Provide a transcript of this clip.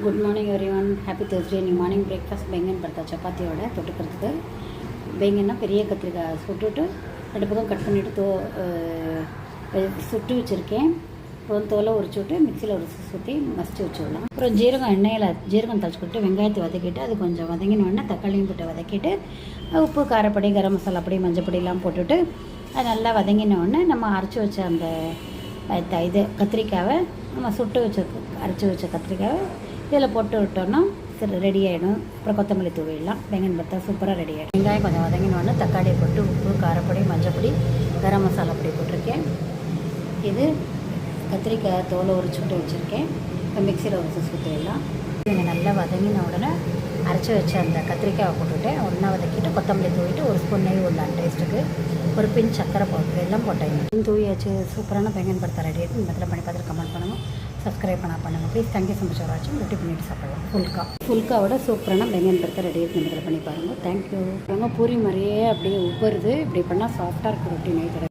Good morning everyone. Happy Thursday. இன்னைக்கு morning breakfast பெங்கன் படுத்தா சப்பாத்தியோட தொட்டுக்கிறதுக்கு. பெங்கன்னா பெரிய கத்திரிக்காய் சுட்டுட்டு ரெண்டு பக்கம் கட் பண்ணிவிட்டு சுட்டு வச்சுருக்கேன். இப்போ தோலை உரிச்சு விட்டு மிக்சியில் ஒரு சுற்றி மசிச்சு வச்சுடலாம். அப்புறம் ஜீரகம் தச்சுக்கிட்டு வெங்காயத்தை வதக்கிட்டு அது கொஞ்சம் வதங்கினோடனே தக்காளியும் போட்டு வதக்கிட்டு உப்பு, காரப்பொடி, கரம் மசாலா பொடி, மஞ்சள் பொடியெல்லாம் போட்டுட்டு அது நல்லா வதங்கினோடனே நம்ம அரைச்சி வச்ச அந்த கத்திரிக்காவை நம்ம அரைச்சி வச்ச கத்திரிக்காவை இதில் போட்டு விட்டோன்னா சரி ரெடி ஆகிடும். அப்புறம் கொத்தமல்லி தூவிடலாம். வெங்காயம் பார்த்தா சூப்பராக ரெடி ஆகிடும். வெங்காயம் கொஞ்சம் வதங்கினோடனே தக்காளியை போட்டு உப்பு, காரப்பொடி, மஞ்சள் பொடி, கரம் மசாலா பொடி போட்டிருக்கேன். இது கத்திரிக்காய் தோலை உரிச்சுட்டு வச்சுருக்கேன். இப்போ மிக்சியில் ஒரு சுற்றிடலாம். நீங்கள் நல்லா வதங்கின உடனே அரைச்சி வச்ச அந்த கத்திரிக்காயை போட்டுவிட்டு ஒன்றா வதக்கிட்டு கொத்தமல்லி தூவிட்டு ஒரு ஸ்பூன் நெய் விடலாம் டேஸ்ட்டுக்கு. ஒரு பின் சக்கரை பவுடர் எல்லாம் போட்டேன். தூவியாச்சு. சூப்பரான பெங்கன் படுத்த ரெடி ஆகிட்டு இந்த இடத்துல பண்ணி பார்த்துட்டு கமெண்ட் பண்ணுங்கள். சப்ஸ்கிரைப் பண்ணுங்கள் please. Thank you so much for வாட்சிங். ரொட்டி பண்ணிட்டு சாப்பிடலாம். ஃபுல்காவோட சூப்பரான பெங்கன் படுத்த ரெடி ஆகிட்டு இந்த இடத்துல பண்ணி பாருங்கள். தேங்க்யூ. பூரி மாதிரியே அப்படியே உப்பருது. இப்படி பண்ணால் சாஃப்டாக இருக்கும் ரொட்டி நைட்.